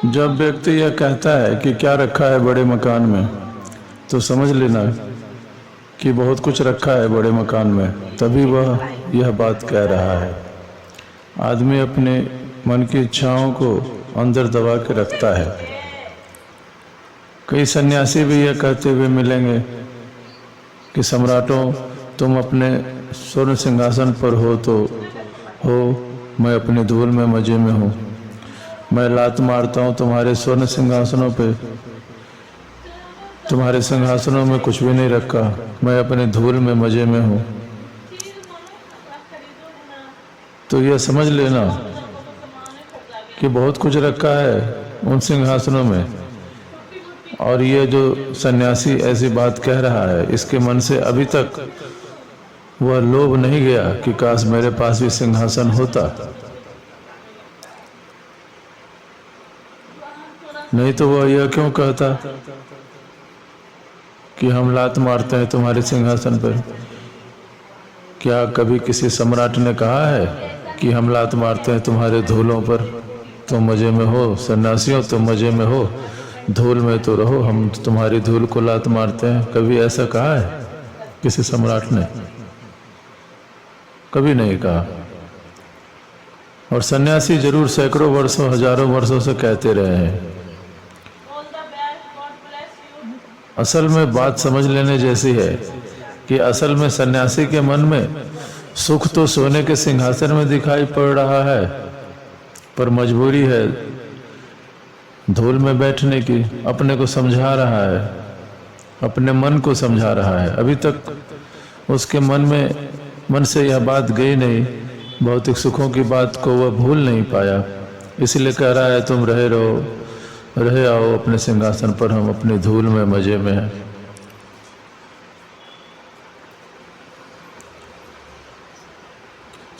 जब व्यक्ति यह कहता है कि क्या रखा है बड़े मकान में, तो समझ लेना कि बहुत कुछ रखा है बड़े मकान में, तभी वह यह बात कह रहा है। आदमी अपने मन की इच्छाओं को अंदर दबा के रखता है। कई सन्यासी भी यह कहते हुए मिलेंगे कि सम्राटों, तुम अपने स्वर्ण सिंहासन पर हो तो हो, मैं अपनी धूल में मजे में हूँ। मैं लात मारता हूँ तुम्हारे स्वर्ण सिंहासनों पे, तुम्हारे सिंहासनों में कुछ भी नहीं रखा, मैं अपने धूल में मजे में हूँ। तो यह समझ लेना कि बहुत कुछ रखा है उन सिंहासनों में, और ये जो सन्यासी ऐसी बात कह रहा है, इसके मन से अभी तक वह लोभ नहीं गया कि काश मेरे पास भी सिंहासन होता। नहीं तो वह यह क्यों कहता कि हम लात मारते हैं तुम्हारे सिंहासन पर। क्या कभी किसी सम्राट ने कहा है कि हम लात मारते हैं तुम्हारे धूलों पर, तुम मजे में हो? सन्यासियों, तुम मजे में हो, धूल में तो रहो, हम तुम्हारी धूल को लात मारते हैं। कभी ऐसा कहा है किसी सम्राट ने? कभी नहीं कहा। और सन्यासी जरूर सैकड़ों वर्षों, हजारों वर्षों से कहते रहे हैं। असल में बात समझ लेने जैसी है कि असल में सन्यासी के मन में सुख तो सोने के सिंहासन में दिखाई पड़ रहा है, पर मजबूरी है धूल में बैठने की। अपने को समझा रहा है, अपने मन को समझा रहा है। अभी तक उसके मन से यह बात गई नहीं, भौतिक सुखों की बात को वह भूल नहीं पाया, इसलिए कह रहा है तुम रहे आओ अपने सिंहासन पर, हम अपनी धूल में मजे में हैं।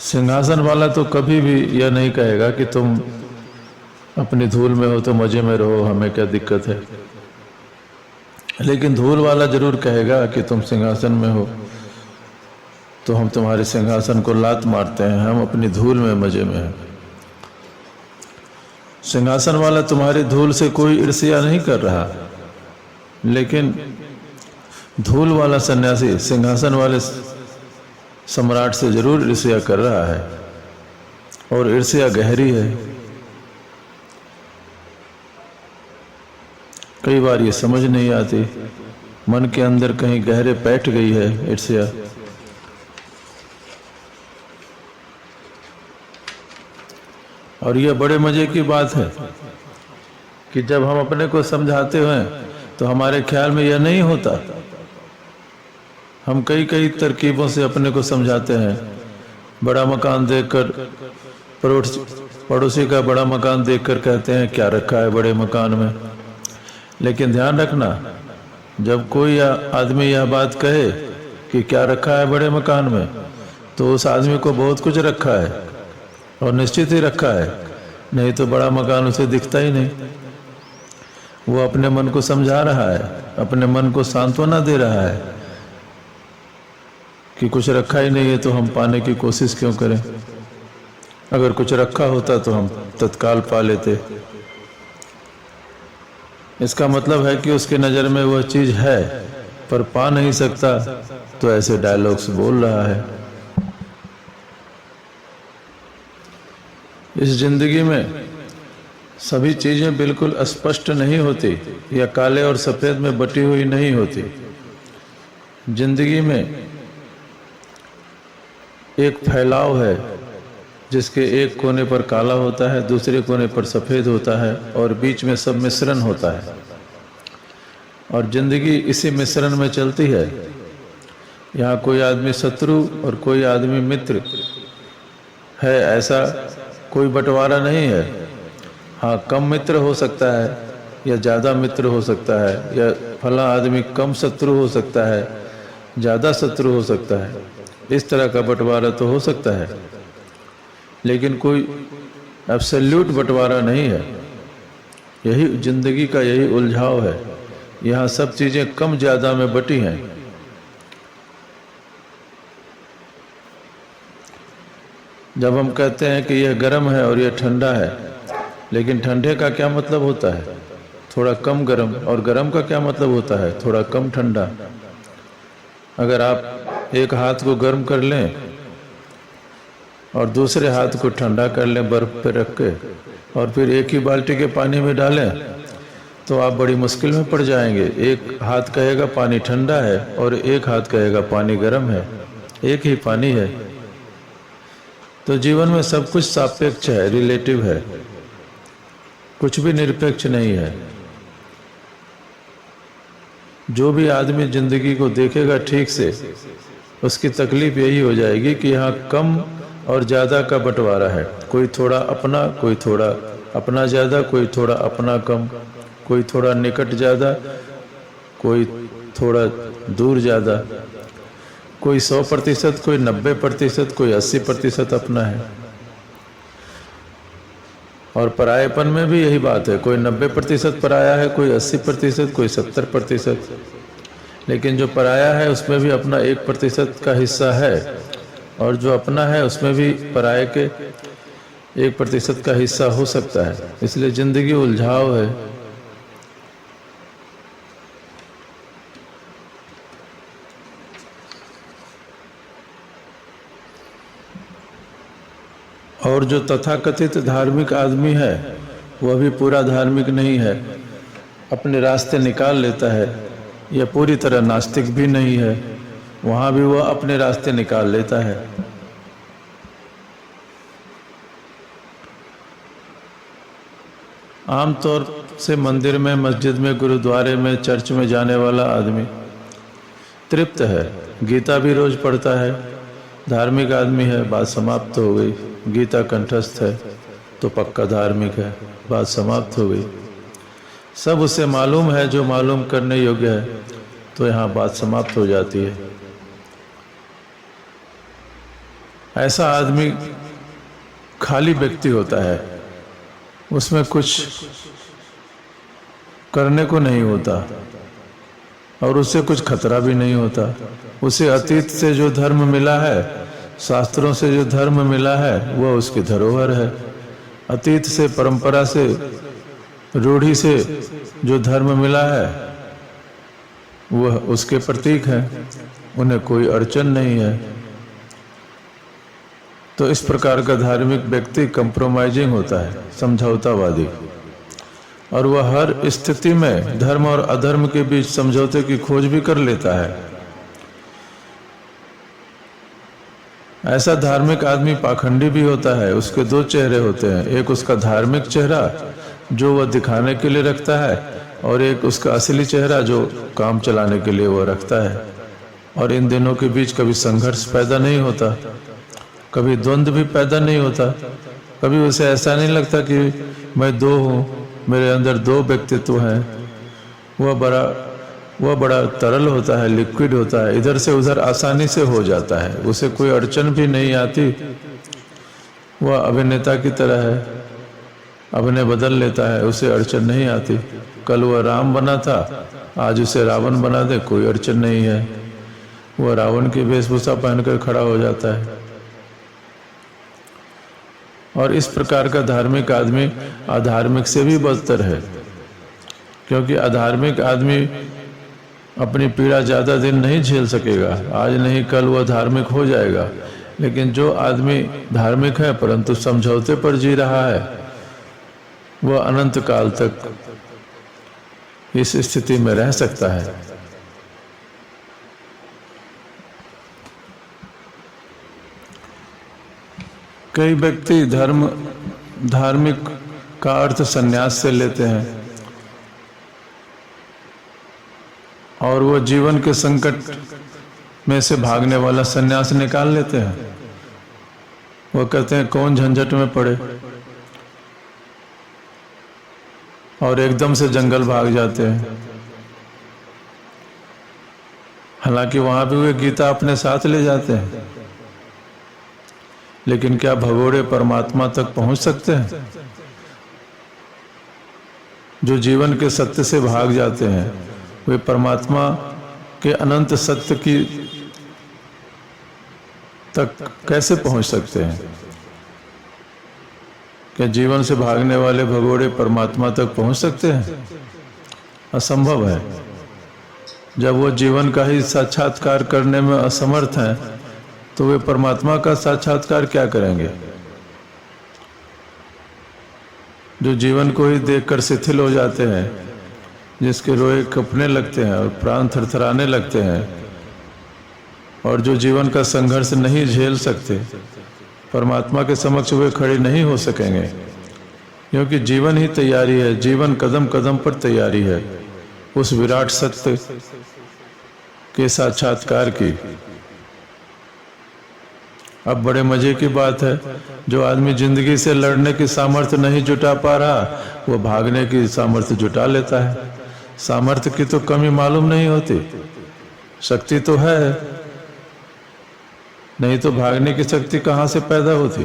सिंहासन वाला तो कभी भी यह नहीं कहेगा कि तुम अपनी धूल में हो तो मजे में रहो, हमें क्या दिक्कत है। लेकिन धूल वाला जरूर कहेगा कि तुम सिंहासन में हो तो हम तुम्हारे सिंहासन को लात मारते हैं, हम अपनी धूल में मजे में हैं। सिंहासन वाला तुम्हारी धूल से कोई ईर्ष्या नहीं कर रहा, लेकिन धूल वाला सन्यासी सिंहासन वाले सम्राट से जरूर ईर्ष्या कर रहा है, और ईर्ष्या गहरी है। कई बार ये समझ नहीं आती, मन के अंदर कहीं गहरे बैठ गई है ईर्ष्या। और यह बड़े मजे की बात है कि जब हम अपने को समझाते हैं तो हमारे ख्याल में यह नहीं होता। हम कई तरकीबों से अपने को समझाते हैं। बड़ा मकान देखकर, पड़ोसी का बड़ा मकान देखकर कहते हैं क्या रखा है बड़े मकान में। लेकिन ध्यान रखना, जब कोई आदमी यह बात कहे कि क्या रखा है बड़े मकान में, तो उस आदमी को बहुत कुछ रखा है, और निश्चित ही रखा है, नहीं तो बड़ा मकान उसे दिखता ही नहीं। वो अपने मन को समझा रहा है, अपने मन को सांत्वना दे रहा है कि कुछ रखा ही नहीं है तो हम पाने की कोशिश क्यों करें। अगर कुछ रखा होता तो हम तत्काल पा लेते। इसका मतलब है कि उसके नज़र में वह चीज़ है पर पा नहीं सकता, तो ऐसे डायलॉग्स बोल रहा है। इस जिंदगी में सभी चीज़ें बिल्कुल स्पष्ट नहीं होती या काले और सफ़ेद में बटी हुई नहीं होती। जिंदगी में एक फैलाव है जिसके एक कोने पर काला होता है, दूसरे कोने पर सफ़ेद होता है, और बीच में सब मिश्रण होता है। और जिंदगी इसी मिश्रण में चलती है। यहाँ कोई आदमी शत्रु और कोई आदमी मित्र है, ऐसा कोई बंटवारा नहीं है। हाँ, कम मित्र हो सकता है या ज़्यादा मित्र हो सकता है, या फला आदमी कम शत्रु हो सकता है, ज़्यादा शत्रु हो सकता है। इस तरह का बंटवारा तो हो सकता है, लेकिन कोई एब्सोल्यूट बंटवारा नहीं है। यही जिंदगी का यही उलझाव है। यहाँ सब चीज़ें कम ज़्यादा में बटी हैं। जब हम कहते हैं कि यह गर्म है और यह ठंडा है, लेकिन ठंडे का क्या मतलब होता है? थोड़ा कम गर्म। और गर्म का क्या मतलब होता है? थोड़ा कम ठंडा। अगर आप एक हाथ को गर्म कर लें और दूसरे हाथ को ठंडा कर लें बर्फ पे रख के, और फिर एक ही बाल्टी के पानी में डालें, तो आप बड़ी मुश्किल में पड़ जाएंगे। एक हाथ कहेगा पानी ठंडा है और एक हाथ कहेगा पानी गर्म है, एक ही पानी है। तो जीवन में सब कुछ सापेक्ष है, रिलेटिव है, कुछ भी निरपेक्ष नहीं है। जो भी आदमी जिंदगी को देखेगा ठीक से, उसकी तकलीफ यही हो जाएगी कि यहाँ कम और ज़्यादा का बंटवारा है। कोई थोड़ा अपना, कोई थोड़ा अपना ज़्यादा, कोई थोड़ा अपना कम, कोई थोड़ा निकट ज़्यादा, कोई थोड़ा दूर ज़्यादा, कोई 100%, कोई 90%, कोई 80% अपना है। और परायेपन में भी यही बात है, कोई 90% पराया है, कोई 80%, कोई 70%। लेकिन जो पराया है उसमें भी अपना 1% का हिस्सा है, और जो अपना है उसमें भी पराये के 1% का हिस्सा हो सकता है। इसलिए जिंदगी उलझाव है। और जो तथाकथित धार्मिक आदमी है वह भी पूरा धार्मिक नहीं है, अपने रास्ते निकाल लेता है। यह पूरी तरह नास्तिक भी नहीं है, वहाँ भी वह अपने रास्ते निकाल लेता है। आमतौर से मंदिर में, मस्जिद में, गुरुद्वारे में, चर्च में जाने वाला आदमी तृप्त है, गीता भी रोज पढ़ता है, धार्मिक आदमी है, बात समाप्त हो गई। गीता कंठस्थ है तो पक्का धार्मिक है, बात समाप्त हो गई। सब उसे मालूम है जो मालूम करने योग्य है, तो यहाँ बात समाप्त हो जाती है। ऐसा आदमी खाली व्यक्ति होता है, उसमें कुछ करने को नहीं होता और उससे कुछ खतरा भी नहीं होता। उसे अतीत से जो धर्म मिला है, शास्त्रों से जो धर्म मिला है, वह उसकी धरोहर है। अतीत से, परंपरा से, रूढ़ी से जो धर्म मिला है वह उसके प्रतीक है, उन्हें कोई अड़चन नहीं है। तो इस प्रकार का धार्मिक व्यक्ति कंप्रोमाइजिंग होता है, समझौतावादी, और वह हर स्थिति में धर्म और अधर्म के बीच समझौते की खोज भी कर लेता है। ऐसा धार्मिक आदमी पाखंडी भी होता है। उसके दो चेहरे होते हैं, एक उसका धार्मिक चेहरा जो वह दिखाने के लिए रखता है, और एक उसका असली चेहरा जो काम चलाने के लिए वह रखता है। और इन दोनों के बीच कभी संघर्ष पैदा नहीं होता, कभी द्वंद्व भी पैदा नहीं होता, कभी उसे ऐसा नहीं लगता कि मैं दो हूँ, मेरे अंदर दो व्यक्तित्व हैं। वह बड़ा तरल होता है, लिक्विड होता है, इधर से उधर आसानी से हो जाता है, उसे कोई अड़चन भी नहीं आती। वह अभिनेता की तरह है, अभिनय बदल लेता है, उसे अड़चन नहीं आती। कल वह राम बना था, आज उसे रावण बना दे, कोई अड़चन नहीं है, वह रावण की वेशभूषा पहनकर खड़ा हो जाता है। और इस प्रकार का धार्मिक आदमी अधार्मिक से भी बदतर है, क्योंकि अधार्मिक आदमी अपनी पीड़ा ज़्यादा दिन नहीं झेल सकेगा, आज नहीं कल वह धार्मिक हो जाएगा। लेकिन जो आदमी धार्मिक है परंतु समझौते पर जी रहा है, वह अनंत काल तक इस स्थिति में रह सकता है। कई व्यक्ति धार्मिक का अर्थ संन्यास से लेते हैं, और वो जीवन के संकट में से भागने वाला संन्यास निकाल लेते हैं। वो कहते हैं कौन झंझट में पड़े, और एकदम से जंगल भाग जाते हैं। हालांकि वहां भी वे गीता अपने साथ ले जाते हैं, लेकिन क्या भगोड़े परमात्मा तक पहुंच सकते हैं? जो जीवन के सत्य से भाग जाते हैं, वे परमात्मा के अनंत सत्य की तक कैसे पहुंच सकते हैं? क्या जीवन से भागने वाले भगोड़े परमात्मा तक पहुंच सकते हैं? असंभव है। जब वो जीवन का ही साक्षात्कार करने में असमर्थ हैं, तो वे परमात्मा का साक्षात्कार क्या करेंगे? जो जीवन को ही देखकर शिथिल हो जाते हैं, जिसके रोए कँपने लगते हैं और प्राण थरथराने लगते हैं, और जो जीवन का संघर्ष नहीं झेल सकते, परमात्मा के समक्ष वे खड़े नहीं हो सकेंगे, क्योंकि जीवन ही तैयारी है, जीवन कदम कदम पर तैयारी है उस विराट सत्य के साक्षात्कार की। अब बड़े मजे की बात है, जो आदमी जिंदगी से लड़ने की सामर्थ्य नहीं जुटा पा रहा, वो भागने की सामर्थ्य जुटा लेता है। सामर्थ्य की तो कमी मालूम नहीं होती, शक्ति तो है, नहीं तो भागने की शक्ति कहाँ से पैदा होती?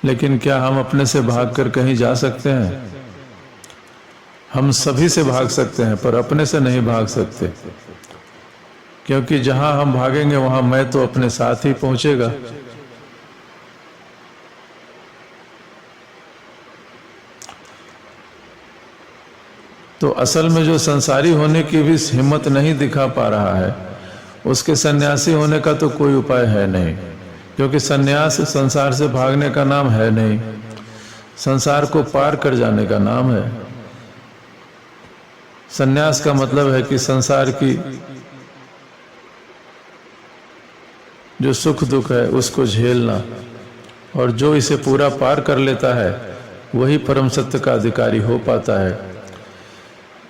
लेकिन क्या हम अपने से भागकर कहीं जा सकते हैं? हम सभी से भाग सकते हैं, पर अपने से नहीं भाग सकते, क्योंकि जहां हम भागेंगे वहां मैं तो अपने साथ ही पहुंचेगा। तो असल में जो संसारी होने की भी हिम्मत नहीं दिखा पा रहा है, उसके सन्यासी होने का तो कोई उपाय है नहीं, क्योंकि सन्यास संसार से भागने का नाम है नहीं, संसार को पार कर जाने का नाम है। सन्यास का मतलब है कि संसार की जो सुख दुख है उसको झेलना, और जो इसे पूरा पार कर लेता है वही परम सत्य का अधिकारी हो पाता है।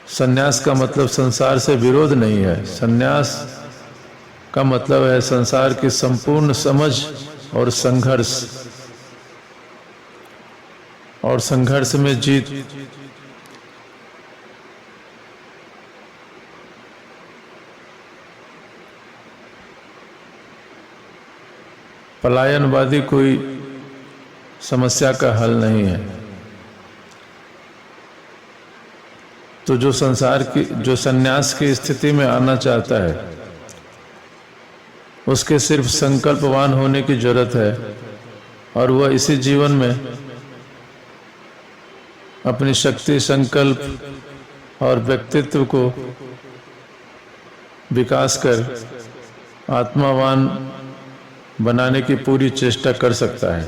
सन्यास का मतलब संसार से विरोध नहीं है, सन्यास का मतलब है संसार की संपूर्ण समझ और संघर्ष, और संघर्ष में जीत। पलायनवादी कोई समस्या का हल नहीं है। तो जो सन्यास की स्थिति में आना चाहता है, उसके सिर्फ संकल्पवान होने की जरूरत है, और वह इसी जीवन में अपनी शक्ति, संकल्प और व्यक्तित्व को विकास कर आत्मावान बनाने की पूरी चेष्टा कर सकता है।